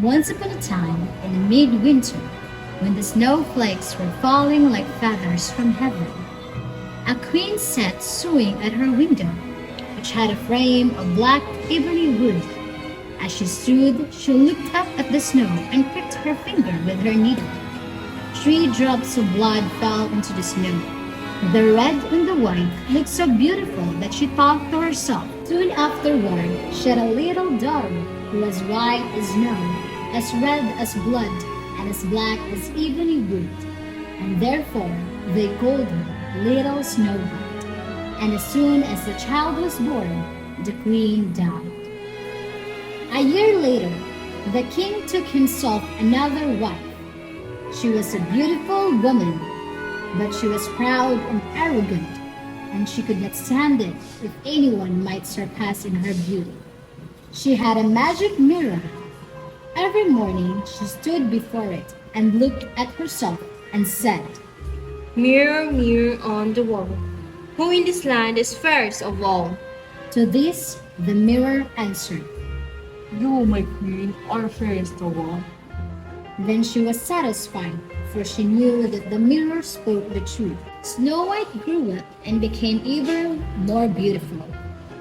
Once upon a time, in the midwinter, when the snowflakes were falling like feathers from heaven, a queen sat sewing at her window, which had a frame of black ebony wood. As she stood, she looked up at the snow and pricked her finger with her needle. 3 drops of blood fell into the snow. The red and the white looked so beautiful that she thought to herself. Soon afterward, she had a little daughter who was white as snow, as red as blood, and as black as ebony wood. And therefore they called her Little Snow White. And as soon as the child was born, the queen died. A year later, the king took himself another wife. She was a beautiful woman, but she was proud and arrogant, and she could not stand it if anyone might surpass in her beauty. She had a magic mirror. Every morning she stood before it and looked at herself and said, Mirror, mirror on the wall, who in this land is fairest of all? To this the mirror answered. You, my queen, are fairest of all. Then she was satisfied, for she knew that the mirror spoke the truth. Snow White grew up and became even more beautiful.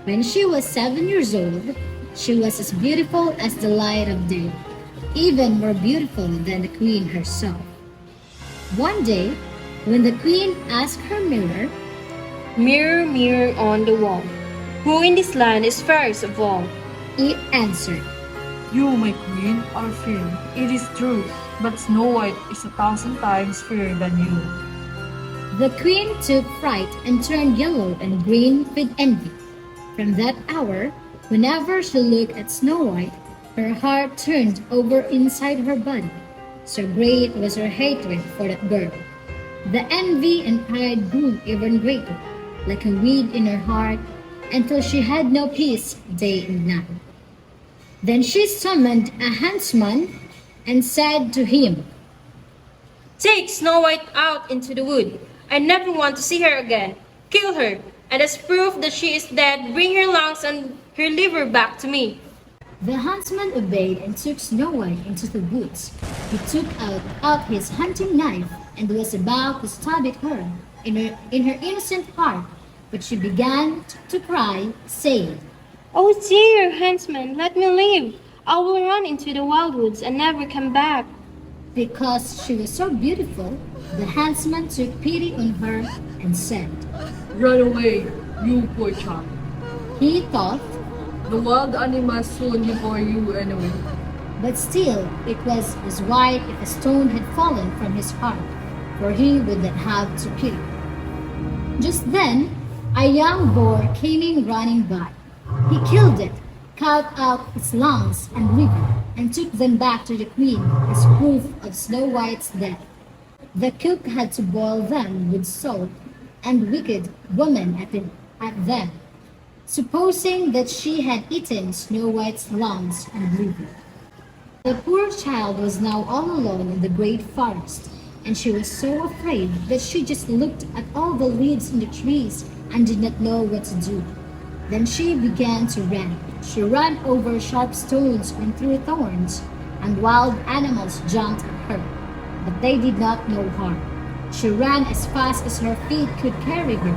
When she was 7 years old, she was as beautiful as the light of day, even more beautiful than the queen herself. One day, when the queen asked her mirror, Mirror, mirror on the wall, who in this land is fairest of all? it answered, You, my queen, are fair. It is true, but Snow White is 1,000 times fairer than you. The queen took fright and turned yellow and green with envy. From that hour, whenever she looked at Snow White, her heart turned over inside her body. So great was her hatred for that girl. The envy and pride grew even greater, like a weed in her heart, until she had no peace day and night. Then she summoned a huntsman and said to him, Take Snow White out into the wood. I never want to see her again. Kill her, and as proof that she is dead, bring her lungs and her liver back to me. The huntsman obeyed and took Snow White into the woods. He took out his hunting knife and was about to stab at her in her innocent heart, but she began to cry, saying, Oh dear, huntsman, let me live. I will run into the wildwoods and never come back. Because she was so beautiful, the huntsman took pity on her and said, Run away, you poor child. he thought, The wild animals soon before you anyway. but still it was as white if a stone had fallen from his heart, for he would not have to pity. Just then, a young boar came in running by. He killed it, cut out its lungs and liver, and took them back to the queen as proof of Snow White's death. The cook had to boil them with salt, and wicked woman at them, supposing that she had eaten Snow White's lungs and liver. The poor child was now all alone in the great forest, and she was so afraid that she just looked at all the leaves in the trees and did not know what to do. Then she began to run. She ran over sharp stones and through thorns, and wild animals jumped at her, but they did not know harm. She ran as fast as her feet could carry her,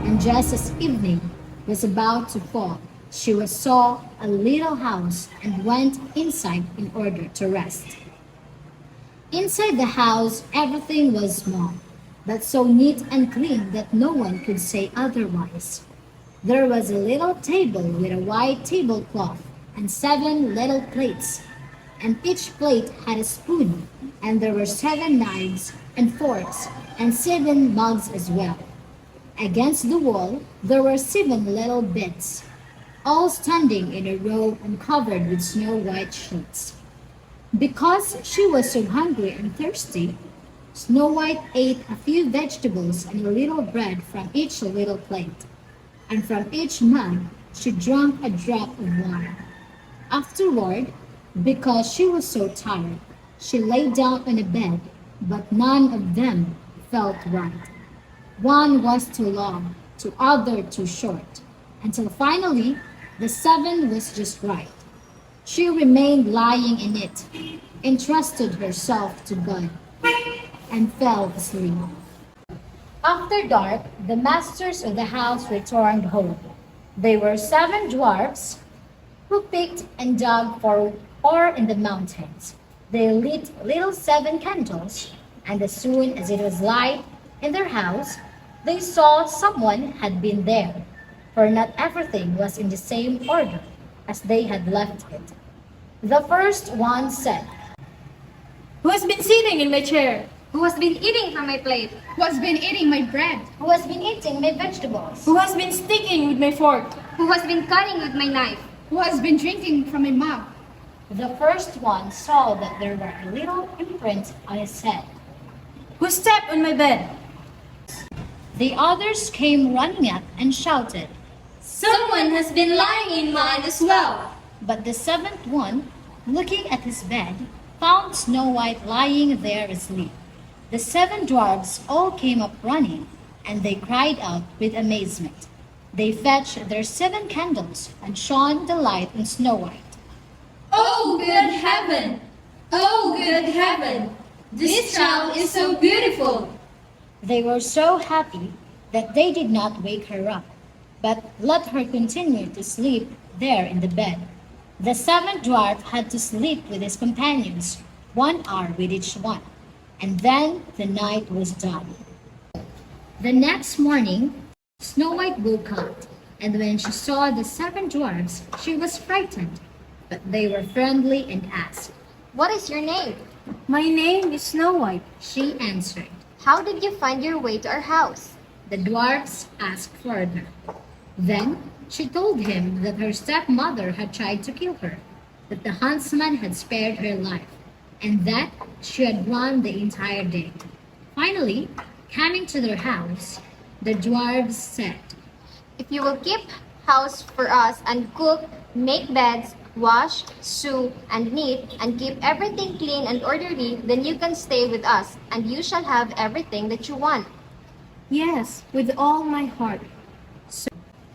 and just as evening was about to fall, she saw a little house and went inside in order to rest. Inside the house, everything was small, but so neat and clean that no one could say otherwise. There was a little table with a white tablecloth and 7 little plates, and each plate had a spoon, and there were 7 knives and forks and 7 mugs as well. Against the wall, there were 7 little beds, all standing in a row and covered with snow white sheets. Because she was so hungry and thirsty, Snow White ate a few vegetables and a little bread from each little plate, and from each mug she drank a drop of wine. Afterward, because she was so tired, she lay down on a bed, but none of them felt right. One was too long, the other too short, until finally the 7 was just right. She remained lying in it, entrusted herself to God, and fell asleep. After dark, the masters of the house returned home. They were seven dwarfs who picked and dug for ore in the mountains. They lit little seven candles, and as soon as it was light in their house, they saw someone had been there, for not everything was in the same order as they had left it. The first one said, Who has been sitting in my chair? Who has been eating from my plate? Who has been eating my bread? "Who has been eating my vegetables?" Who has been sticking with my fork? Who has been cutting with my knife? Who has been drinking from my mug? The first one saw that there were a little imprint on his head. Who stepped on my bed? The others came running up and shouted, Someone has been lying in mine as well. but the seventh one, looking at his bed, found Snow White lying there asleep. The seven dwarfs all came up running, and they cried out with amazement. They fetched their seven candles and shone the light on Snow White. Oh, good heaven! Oh, good heaven! This child is so beautiful! They were so happy that they did not wake her up, but let her continue to sleep there in the bed. The seventh dwarf had to sleep with his companions, 1 hour with each one, and then the night was done. The next morning, Snow White woke up, and when she saw the seven dwarfs, she was frightened, but they were friendly and asked, What is your name? My name is Snow White. She answered. How did you find your way to our house? The dwarfs asked further. Then she told him that her stepmother had tried to kill her, that the huntsman had spared her life, and that she had run the entire day. Finally, coming to their house, the dwarfs said, If you will keep house for us and cook, make beds, wash, sew, and knit, and keep everything clean and orderly, then you can stay with us, and you shall have everything that you want. Yes, with all my heart.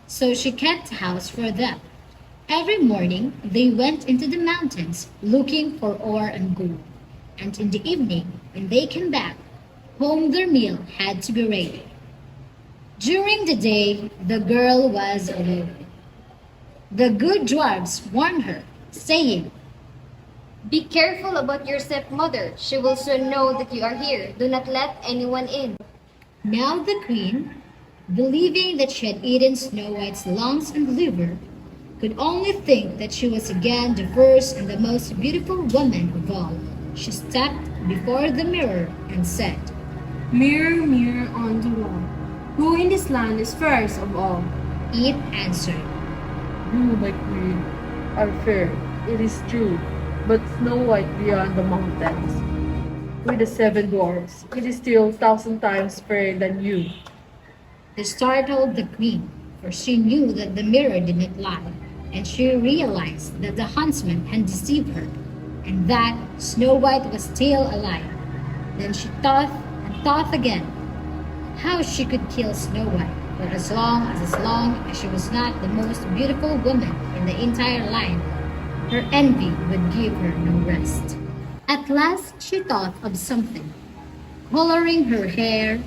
So she kept house for them. Every morning they went into the mountains looking for ore and gold, and in the evening, when they came back, home their meal had to be ready. During the day, the girl was alone. The good dwarfs warned her, saying, Be careful about your stepmother. She will soon know that you are here. Do not let anyone in. Now the queen, believing that she had eaten Snow White's lungs and liver, could only think that she was again the first and the most beautiful woman of all. She stepped before the mirror and said, Mirror, mirror on the wall, who in this land is fairest of all? It answered, You, my queen, are fair, it is true, but Snow White beyond the mountains. With the seven dwarfs, it is still 1,000 times fairer than you. This startled the queen, for she knew that the mirror did not lie, and she realized that the huntsman had deceived her, and that Snow White was still alive. Then she thought and thought again how she could kill Snow White, for as long as she was not the most beautiful woman in the entire land, her envy would give her no rest. At last she thought of something. Coloring her hair,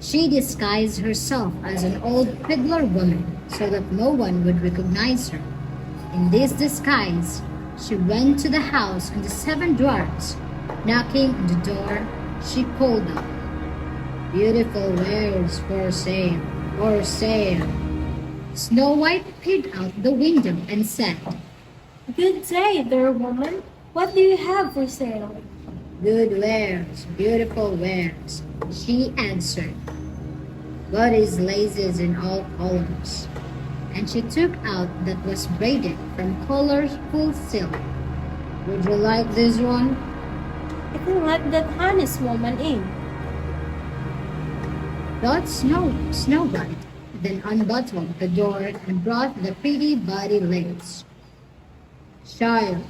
she disguised herself as an old fiddler woman so that no one would recognize her. In this disguise, she went to the house of the seven dwarfs. Knocking on the door, she called out, Beautiful wares for sale, for sale. Snow White peered out the window and said, Good day, fair woman. What do you have for sale? Good wares, beautiful wares, she answered. Bodice laces in all colors. And she took out that was braided from colorful silk. Would you like this one? I can let that honest woman in. Thought Snow White, then unbuttoned the door and brought the pretty body lace. Child,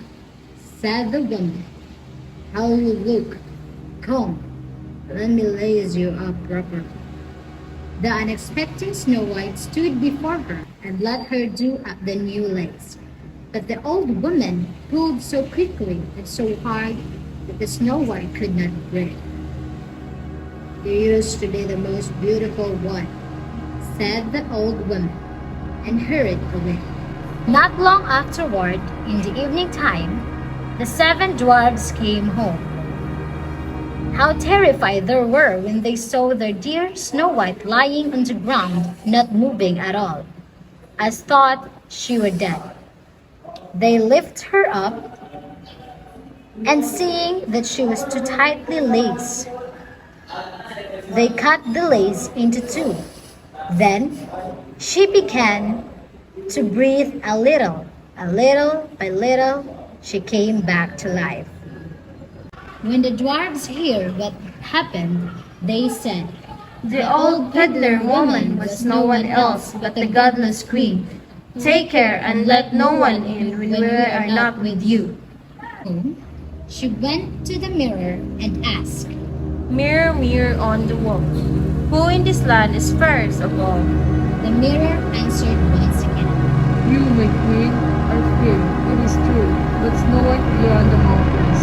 said the woman, how you look. Come, let me lace you up properly. The unexpected Snow White stood before her and let her do up the new lace. But the old woman pulled so quickly and so hard that the Snow White could not breathe. "You used to be the most beautiful one," said the old woman, and hurried away. Not long afterward, in the evening time, the seven dwarfs came home. How terrified they were when they saw their dear Snow White lying on the ground, not moving at all, as thought she were dead. They lifted her up, and seeing that she was too tightly laced, they cut the lace into two. Then she began to breathe a little. Little by little, she came back to life. When the dwarfs heard what happened, they said, The old peddler woman was no one else but the godless queen. Take care and let no one in when we are not with you. She went to the mirror and asked, Mirror, mirror on the wall, who in this land is fairest of all? The mirror answered once again, You, my queen, are fair, it is true, but Snow White beyond the mountains,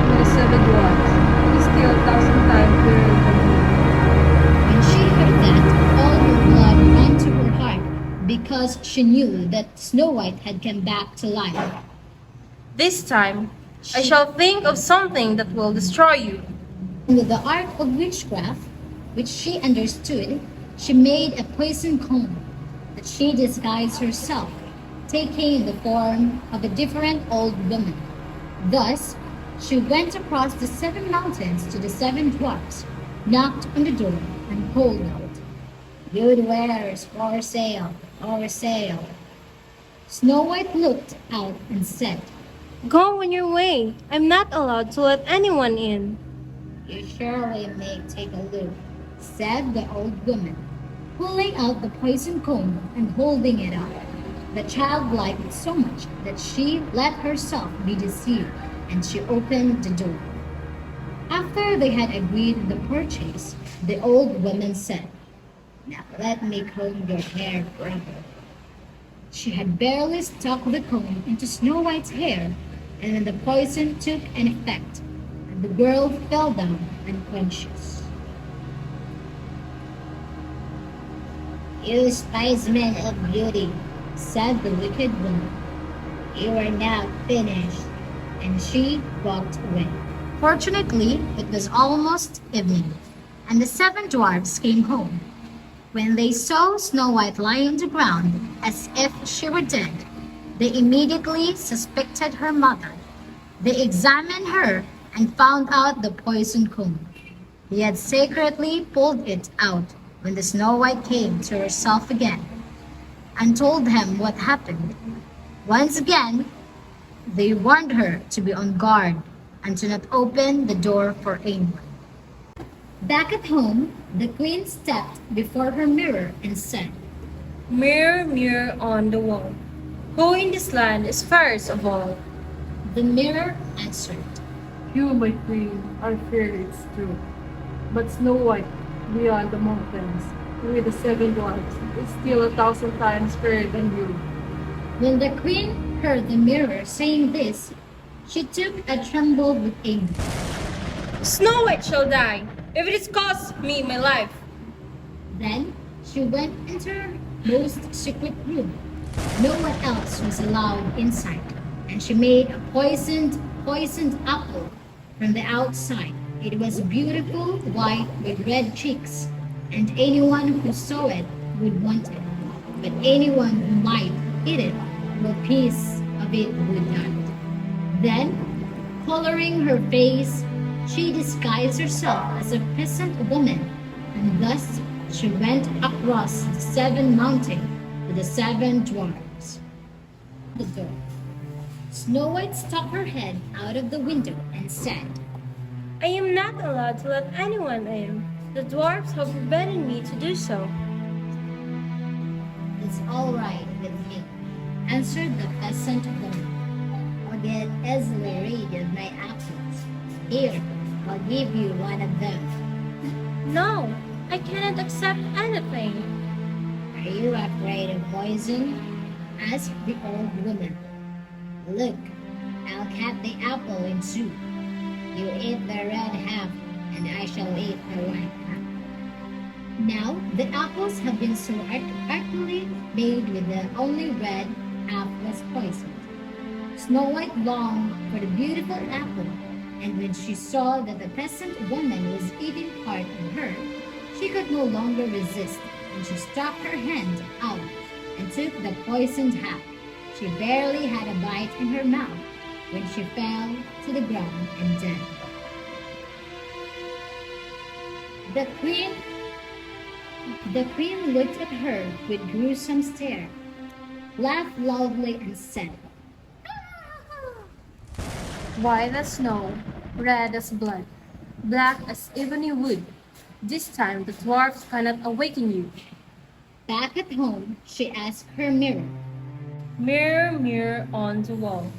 with the seven dwarfs, it is still 1,000 times fairer than you. When she heard that, all her blood ran to her heart because she knew that Snow White had come back to life. This time, I shall think of something that will destroy you. And with the art of witchcraft, which she understood, she made a poison comb that she disguised herself, taking the form of a different old woman. Thus, she went across the seven mountains to the seven dwarfs, knocked on the door, and called out, Good wares, for sale, for sale. Snow White looked out and said, Go on your way. I'm not allowed to let anyone in. You surely may take a look, said the old woman, pulling out the poison comb and holding it up. The child liked it so much that she let herself be deceived, and she opened the door. After they had agreed the purchase, the old woman said, Now let me comb your hair forever. She had barely stuck the comb into Snow White's hair, and when the poison took an effect, the girl fell down unconscious. You spiceman of beauty, said the wicked woman, you are now finished. And she walked away. Fortunately, it was almost evening, and the seven dwarfs came home. When they saw Snow White lying on the ground as if she were dead, they immediately suspected her mother. They examined her and found out the poison comb. He had secretly pulled it out when the Snow White came to herself again and told him what happened. Once again, they warned her to be on guard and to not open the door for anyone. Back at home, the queen stepped before her mirror and said, Mirror, mirror on the wall, who in this land is fairest of all? The mirror answered, You, my queen, are fair, it's true, but Snow White beyond the mountains, with the seven dwarfs, is still 1,000 times fairer than you. When the queen heard the mirror saying this, she took a tremble with anger. Snow White shall die, if it costs me my life. Then she went into her most secret room. No one else was allowed inside, and she made a poisoned apple from the outside. It was beautiful, white with red cheeks, and anyone who saw it would want it. But anyone who might eat it, no piece of it would not. Then, coloring her face, she disguised herself as a peasant woman, and thus she went across the seven mountains to the seven dwarfs. The door. Snow White stuck her head out of the window and said, I am not allowed to let anyone in. The dwarfs have forbidden me to do so. It's all right with me, answered the peasant woman. I'll get easily rid of my apples. Here, I'll give you one of them. No, I cannot accept anything. Are you afraid of poison? Asked the old woman. Look, I'll cut the apple in two. You eat the red half, and I shall eat the white half. Now, the apples have been so artfully made with the only red half was poisoned. Snow White longed for the beautiful apple, and when she saw that the peasant woman was eating part of her, she could no longer resist, and she stuck her hand out and took the poisoned half. She barely had a bite in her mouth when she fell to the ground and dead. The queen looked at her with gruesome stare, laughed loudly, and said, White as snow, red as blood, black as ebony wood. This time the dwarfs cannot awaken you. Back at home, she asked her mirror, Mirror, mirror on the wall,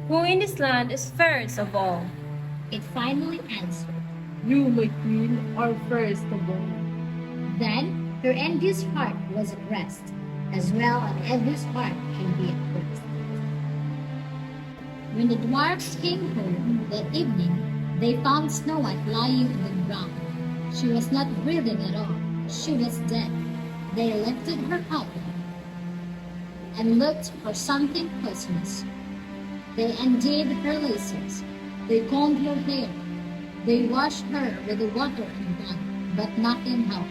who in this land is fairest of all? It finally answered. You, my queen, are fairest of all. Then her envious heart was at rest, as well an envious heart can be at rest. When the dwarfs came home that evening, they found Snow White lying on the ground. She was not breathing at all. She was dead. They lifted her up and looked for something poisonous. They undid her laces. They combed her hair. They washed her with the water and blood, but nothing helped.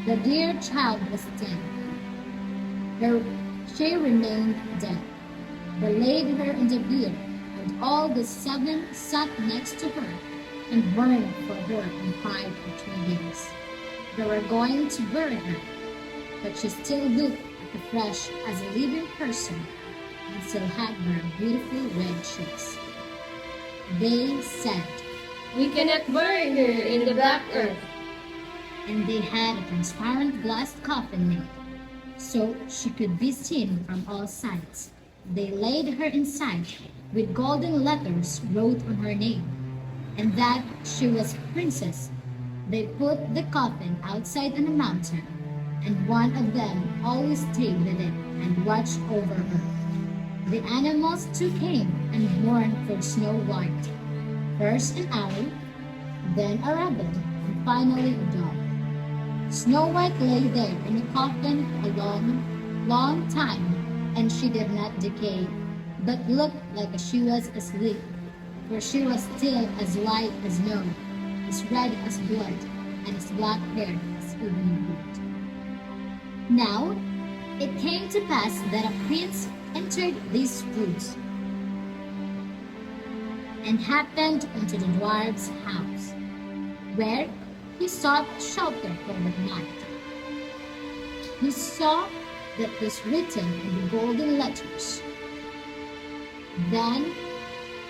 The dear child was dead. She remained dead. They laid her in the bier, and all the seven sat next to her and burned for her and cried for 3 days. They were going to bury her, but she still looked fresh as a living person and still had her beautiful red cheeks. They said, We cannot bury her in the black earth. and they had a transparent glass coffin made, so she could be seen from all sides. They laid her inside with golden letters wrote on her name, and that she was a princess. They put the coffin outside on a mountain, and one of them always stayed with it and watched over her. The animals too came and mourned for Snow White. First an owl, then a rabbit, and finally a dog. Snow White lay there in a coffin a long, long time, and she did not decay, but looked like she was asleep, for she was still as white as snow, as red as blood, and as black-haired as evening wood. Now it came to pass that a prince entered these woods and happened into the dwarf's house, where he sought shelter for the night. He saw that was written in golden letters. Then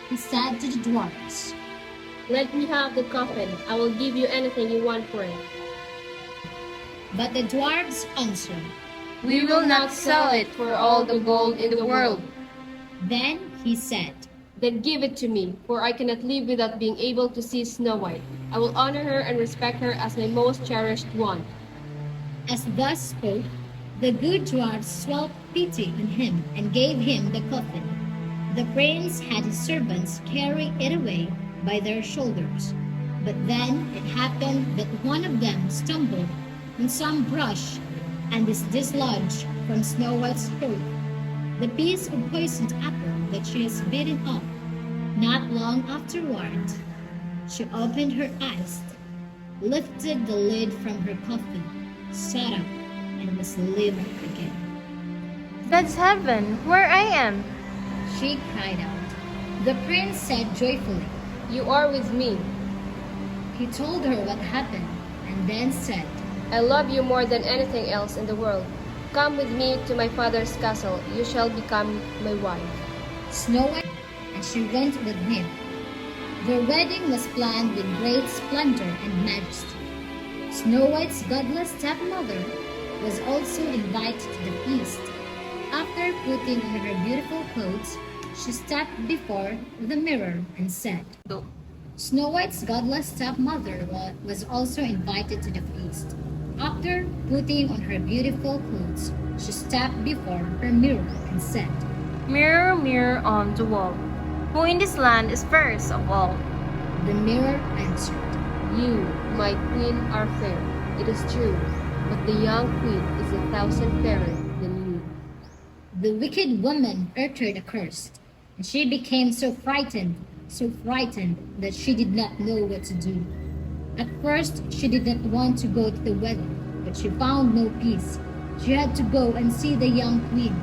he said to the dwarfs, Let me have the coffin. I will give you anything you want for it. but the dwarfs answered. We will not sell it for all the gold in the world. Then he said, Then give it to me, for I cannot live without being able to see Snow White. I will honor her and respect her as my most cherished one. As thus spoke, the good dwarfs felt pity on him and gave him the coffin. The prince had his servants carry it away by their shoulders. But then it happened that one of them stumbled on some brush and is dislodged from Snow White's throat the piece of poisoned apple that she has bitten off. Not long afterward, she opened her eyes, lifted the lid from her coffin, sat up, and was living again. That's heaven, where I am. She cried out. The prince said joyfully. You are with me. He told her what happened, and then said, I love you more than anything else in the world. Come with me to my father's castle. You shall become my wife. Snow White, and she went with him. Their wedding was planned with great splendor and majesty. Snow White's godless stepmother was also invited to the feast. After putting on her beautiful clothes, she stepped before the mirror and said, Snow White's godless stepmother was also invited to the feast. After putting on her beautiful clothes, she stepped before her mirror and said, Mirror, mirror on the wall, who in this land is fairest of all? The mirror answered, You, my queen, are fair, it is true, but the young queen is 1,000 fairer than you. The wicked woman uttered a curse, and she became so frightened that she did not know what to do. At first, she did not want to go to the wedding, but she found no peace. She had to go and see the young queen.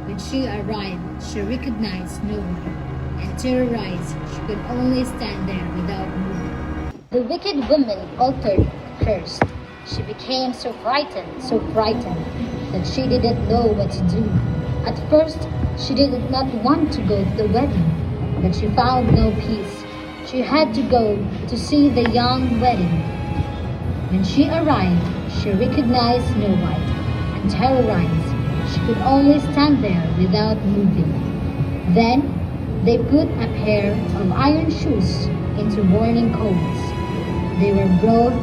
When she arrived, she recognized no one, and terrorized, she could only stand there without moving. The wicked woman uttered a curse. She became so frightened that she didn't know what to do. At first, she did not want to go to the wedding, but she found no peace. She had to go to see the young wedding. When she arrived, she recognized Snow White, and terrorized, she could only stand there without moving. Then, they put a pair of iron shoes into burning coals. They were brought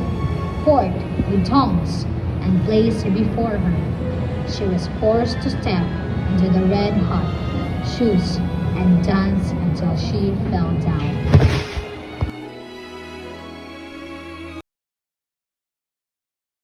forth with tongs and placed before her. She was forced to step into the red hot shoes and dance until she fell down.